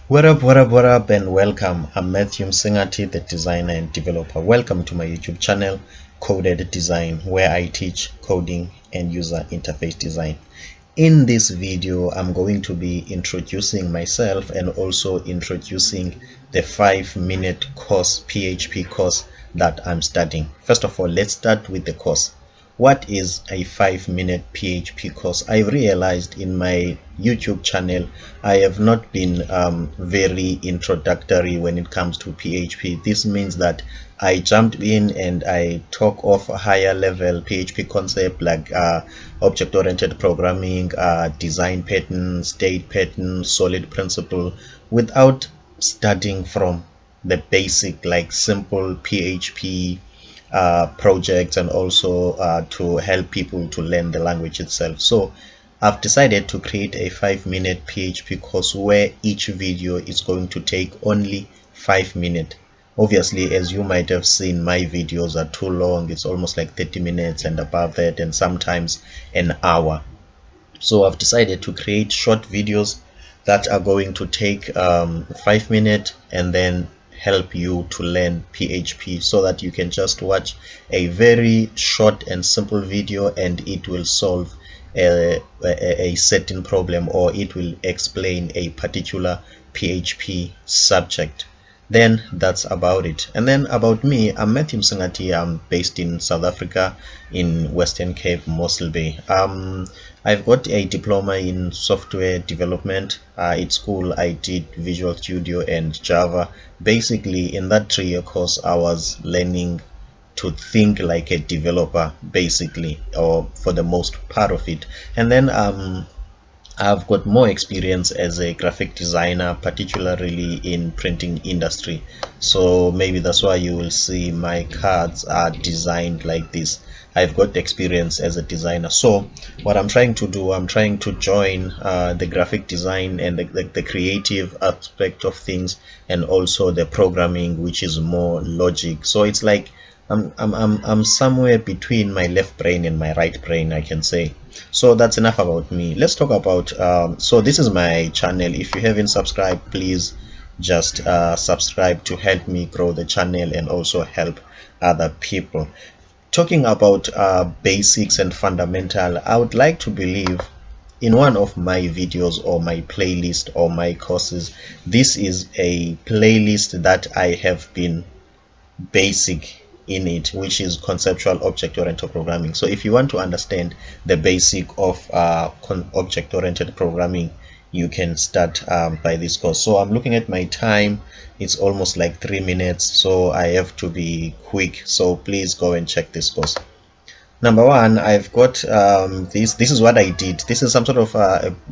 What up, and welcome. I'm Matthew Msingati, the designer and developer. Welcome to my YouTube channel, Coded Design, where I teach coding and user interface design. In this video, I'm going to be introducing myself and also introducing the 5-minute course, PHP course that I'm studying. First of all, let's start with the course. What is a 5-minute PHP course? I realized in my YouTube channel I have not been very introductory when it comes to PHP. This means that I jumped in and I talk of a higher level PHP concept like object-oriented programming, design pattern, state pattern, solid principle, without starting from the basic, like simple PHP projects, and also to help people to learn the language itself. So I've decided to create a 5-minute PHP course where each video is going to take only 5 minutes. Obviously, as you might have seen, my videos are too long. It's almost like 30 minutes and above that, and sometimes an hour. So I've decided to create short videos that are going to take 5 minutes and then help you to learn PHP, so that you can just watch a very short and simple video and it will solve a certain problem, or it will explain a particular PHP subject. Then that's about it. And then about me, I'm Matthew Msingati. I'm based in South Africa, in Western Cape, Mossel Bay. I've got a diploma in software development. At school I did Visual Studio and Java. Basically in that 3-year course I was learning to think like a developer, basically, or for the most part of it. And then I've got more experience as a graphic designer, particularly in printing industry. So maybe that's why you will see my cards are designed like this. I've got experience as a designer. So what I'm trying to do, I'm trying to join the graphic design and the creative aspect of things, and also the programming, which is more logic. So it's like I'm somewhere between my left brain and my right brain, I can say. So that's enough about me. Let's talk about so this is my channel. If you haven't subscribed, please just subscribe to help me grow the channel and also help other people. Talking about basics and fundamental, I would like to believe in one of my videos or my playlist or my courses, this is a playlist that I have been basic in it, which is conceptual object-oriented programming. So if you want to understand the basic of object-oriented programming, you can start by this course. So I'm looking at my time, it's almost like 3 minutes, so I have to be quick. So please go and check this course. Number one, I've got this is what I did. This is some sort of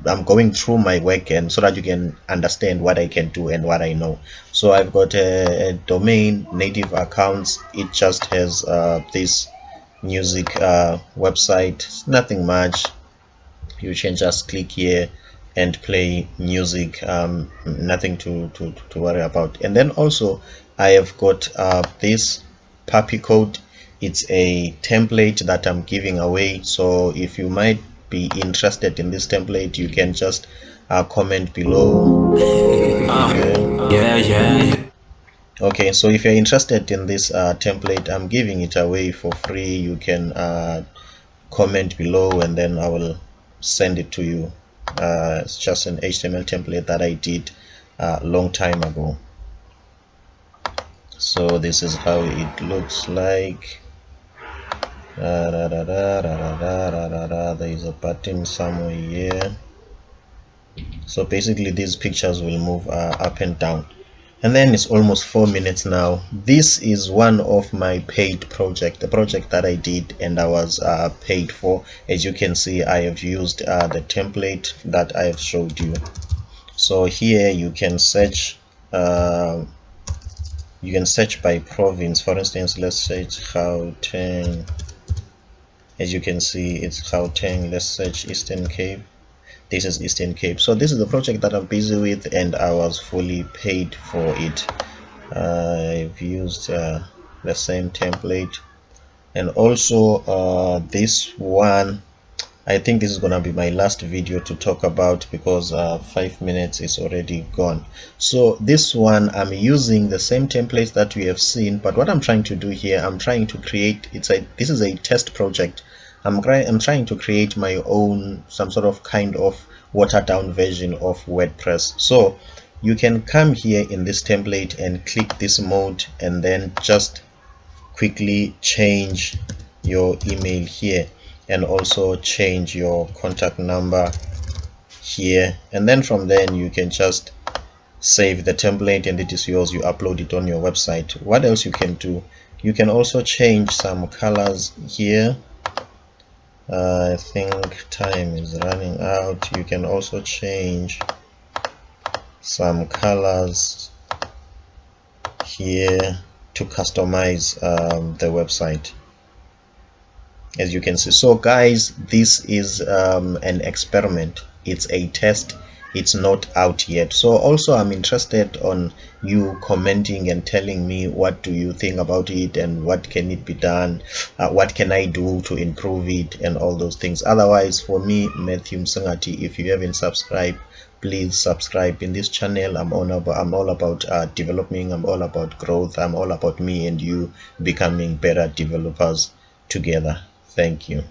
I'm going through my work, and so that you can understand what I can do and what I know. So I've got a domain, native accounts. It just has this music website. It's nothing much. You can just click here and play music. Nothing to worry about. And then also I have got this puppy code. It's a template that I'm giving away. So if you might be interested in this template, you can just comment below. Okay, so if you're interested in this template, I'm giving it away for free. You can comment below and then I will send it to you. It's just an HTML template that I did a long time ago. So this is how it looks like. There is a button somewhere here. So basically these pictures will move up and down. And then it's almost 4 minutes now. This is one of my paid project, the project that I did and I was paid for. As you can see, I have used the template that I have showed you. So here you can search by province. For instance, let's search Gauteng. As you can see, it's Gauteng. Let's search Eastern Cape. This is Eastern Cape. So this is the project that I'm busy with and I was fully paid for it. I've used the same template, and also this one I think this is gonna be my last video to talk about, because 5 minutes is already gone. So this one, I'm using the same templates that we have seen, but what I'm trying to do here, I'm trying to create, this is a test project. I'm trying to create my own, some sort of kind of watered down version of WordPress. So you can come here in this template and click this mode, and then just quickly change your email here, and also change your contact number here, and then from then you can just save the template and it is yours. You upload it on your website. What else you can do? You can also change some colors here. I think time is running out. You can also change some colors here to customize the website, as you can see. So guys, this is an experiment, it's a test, it's not out yet. So also I'm interested on you commenting and telling me what do you think about it, and what can it be done, what can I do to improve it, and all those things. Otherwise, for me, Matthew Msengati, if you haven't subscribed, please subscribe. In this channel, I'm all about developing, I'm all about growth, I'm all about me and you becoming better developers together. Thank you.